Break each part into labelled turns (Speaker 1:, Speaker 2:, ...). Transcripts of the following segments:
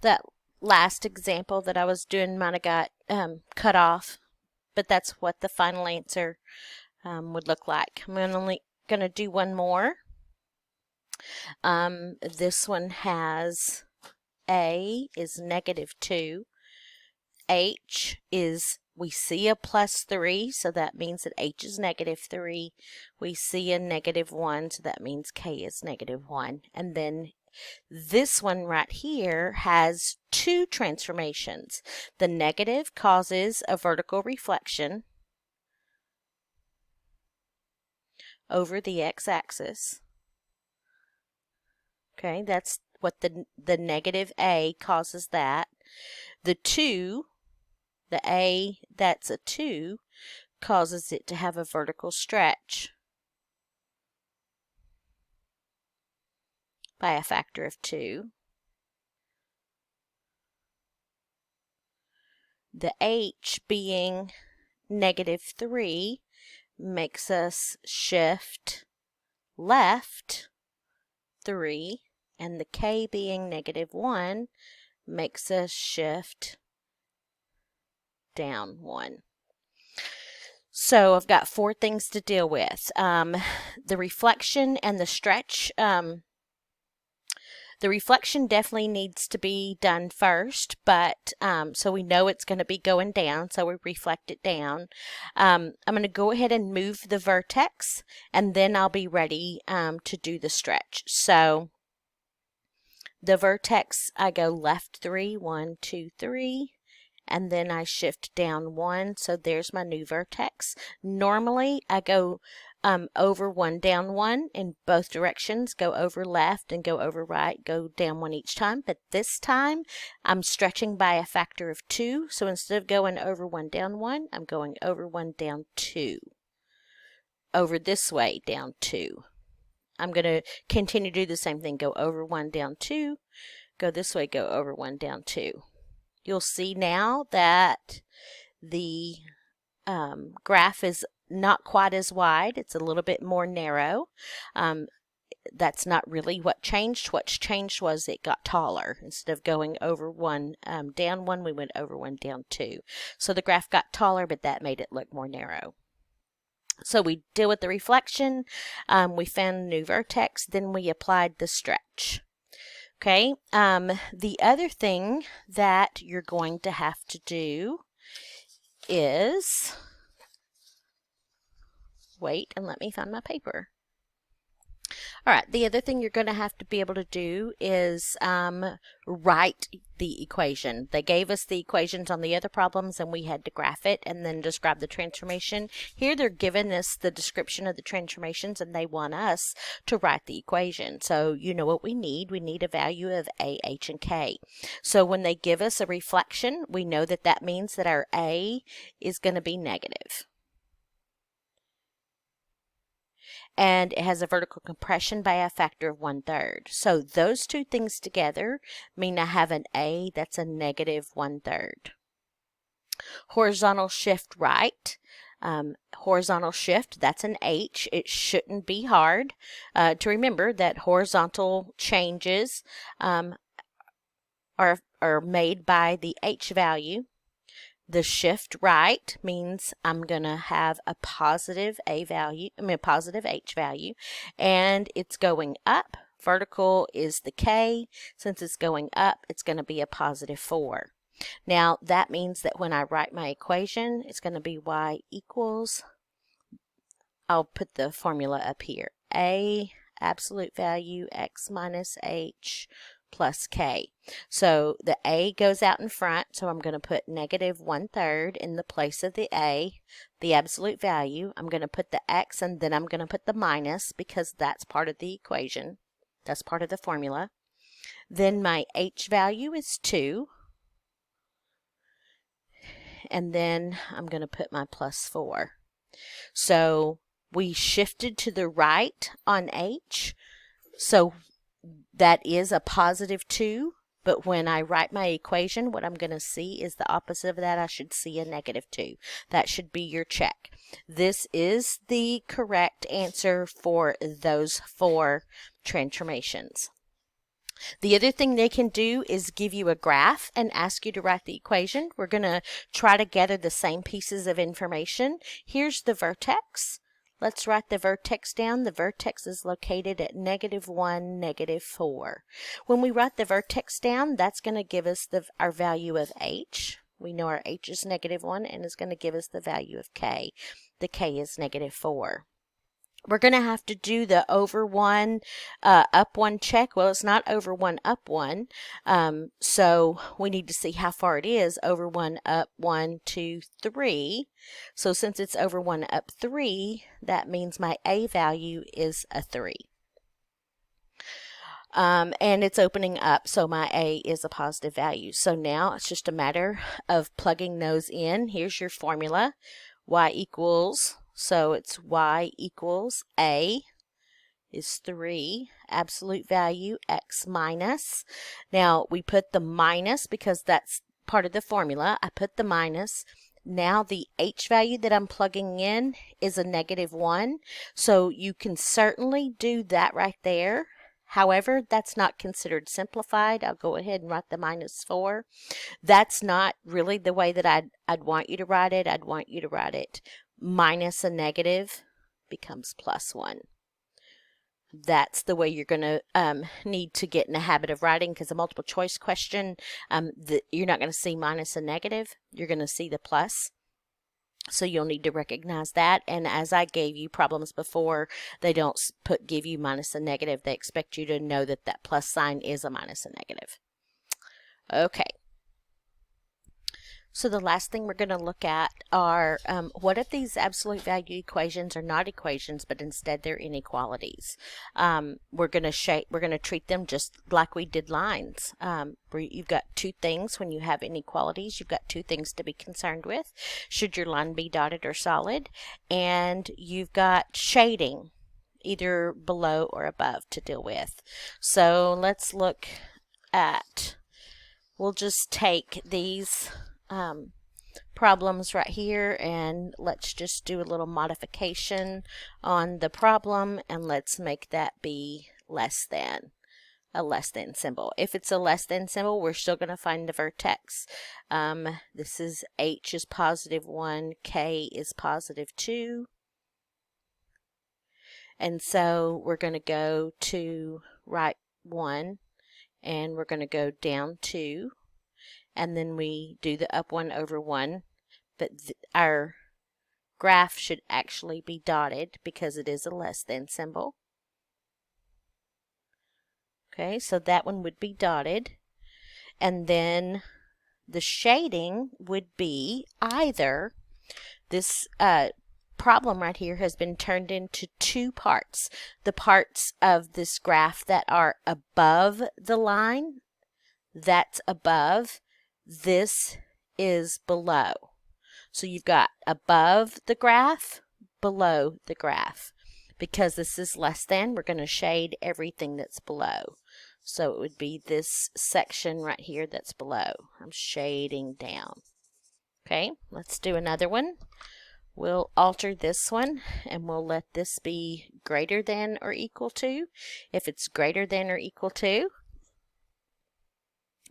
Speaker 1: that last example that I was doing might have got cut off, but that's what the final answer would look like. I'm only going to do one more. This one has A is -2. H is, we see a +3, so that means that H is -3. We see a -1, so that means K is -1. And then this one right here has two transformations. The negative causes a vertical reflection over the x-axis. Okay, that's what the -A causes that. The 2, the A that's a 2, causes it to have a vertical stretch by a factor of 2. The H being -3 makes us shift left 3, and the K being -1 makes us shift down 1. So I've got 4 things to deal with. The reflection and the stretch. The reflection definitely needs to be done first, but so we know it's going to be going down, so we reflect it down. I'm going to go ahead and move the vertex, and then I'll be ready to do the stretch. So the vertex, I go left 3, 1, 2, 3. And then I shift down 1, so there's my new vertex. Normally, I go over 1, down 1 in both directions, go over left and go over right, go down 1 each time. But this time, I'm stretching by a factor of 2, so instead of going over 1, down 1, I'm going over 1, down 2. Over this way, down 2. I'm going to continue to do the same thing, go over 1, down 2, go this way, go over 1, down 2. You'll see now that the graph is not quite as wide. It's a little bit more narrow. That's not really what changed. What's changed was it got taller. Instead of going over 1, down 1, we went over 1, down 2. So the graph got taller, but that made it look more narrow. So we deal with the reflection. We found a new vertex. Then we applied the stretch. Okay, the other thing that you're going to have to do is, wait and let me find my paper. All right, the other thing you're going to have to be able to do is write the equation. They gave us the equations on the other problems and we had to graph it and then describe the transformation. Here they're giving us the description of the transformations and they want us to write the equation. So you know what we need. We need a value of A, H, and K. So when they give us a reflection, we know that that means that our A is going to be negative. And it has a vertical compression by a factor of 1/3. So those two things together mean I have an A that's a -1/3. Horizontal shift right. Horizontal shift, that's an H. It shouldn't be hard to remember that horizontal changes are made by the H value. The shift right means I'm going to have a positive A value, a positive H value, and it's going up. Vertical is the K. Since it's going up, it's going to be a +4. Now, that means that when I write my equation, it's going to be y equals, I'll put the formula up here, A absolute value x minus H plus K. So the A goes out in front, so I'm going to put -1/3 in the place of the A, the absolute value. I'm going to put the X and then I'm going to put the minus because that's part of the equation. That's part of the formula. Then my H value is 2. And then I'm going to put my +4. So we shifted to the right on H. So that is a +2, but when I write my equation, what I'm going to see is the opposite of that. I should see a -2. That should be your check. This is the correct answer for those 4 transformations. The other thing they can do is give you a graph and ask you to write the equation. We're going to try to gather the same pieces of information. Here's the vertex. Let's write the vertex down. The vertex is located at -1, -4. When we write the vertex down, that's going to give us our value of h. We know our h is -1 and is going to give us the value of k. The k is -4. We're going to have to do the over 1, up 1 check. Well, it's not over 1, up 1. So we need to see how far it is. Over 1, up 1, 2, 3. So since it's over 1, up 3, that means my A value is a 3. And it's opening up, so my A is a positive value. So now it's just a matter of plugging those in. Here's your formula. Y equals... So it's y equals A is 3, absolute value, x minus. Now we put the minus because that's part of the formula. I put the minus. Now the h value that I'm plugging in is a -1. So you can certainly do that right there. However, that's not considered simplified. I'll go ahead and write the -4. That's not really the way that I'd want you to write it. I'd want you to write it minus a negative becomes +1. That's the way you're going to need to get in the habit of writing, because a multiple choice question, you're not going to see minus a negative. You're going to see the plus. So you'll need to recognize that. And as I gave you problems before, they don't give you minus a negative. They expect you to know that that plus sign is a minus a negative. Okay. So the last thing we're going to look at are what if these absolute value equations are not equations, but instead they're inequalities. We're going to treat them just like we did lines. Where you've got two things. When you have inequalities, you've got two things to be concerned with. Should your line be dotted or solid? And you've got shading, either below or above, to deal with. So let's look at, we'll just take these problems right here, and let's just do a little modification on the problem, and let's make that be less than, a less than symbol. If it's a less than symbol, we're still going to find the vertex. This is h is +1, k is +2, and so we're going to go to right 1, and we're going to go down 2. And then we do the up 1 over 1, but our graph should actually be dotted because it is a less than symbol. Okay, so that one would be dotted. And then the shading would be either this problem right here has been turned into two parts. The parts of this graph that are above the line, that's above. This is below. So you've got above the graph, below the graph. Because this is less than, we're going to shade everything that's below. So it would be this section right here that's below. I'm shading down. Okay, let's do another one. We'll alter this one, and we'll let this be greater than or equal to. If it's greater than or equal to,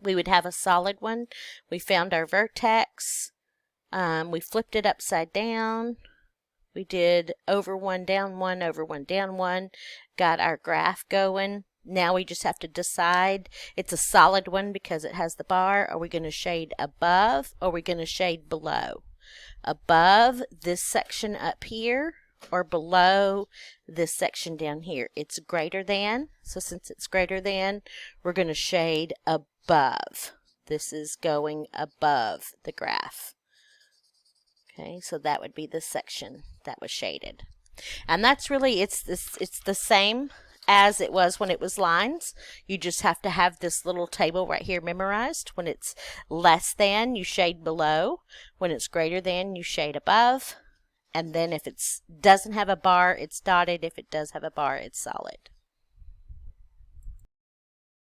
Speaker 1: we would have a solid one. We found our vertex. We flipped it upside down. We did over 1, down 1, over 1, down 1. Got our graph going. Now we just have to decide. It's a solid one because it has the bar. Are we going to shade above, or are we going to shade below? Above this section up here, or below this section down here. It's greater than. So since it's greater than, we're going to shade above. This is going above the graph. Okay, so that would be the section that was shaded. And that's really, it's the same as it was when it was lines. You just have to have this little table right here memorized. When it's less than, you shade below. When it's greater than, you shade above. And then if it doesn't have a bar, it's dotted. If it does have a bar, it's solid.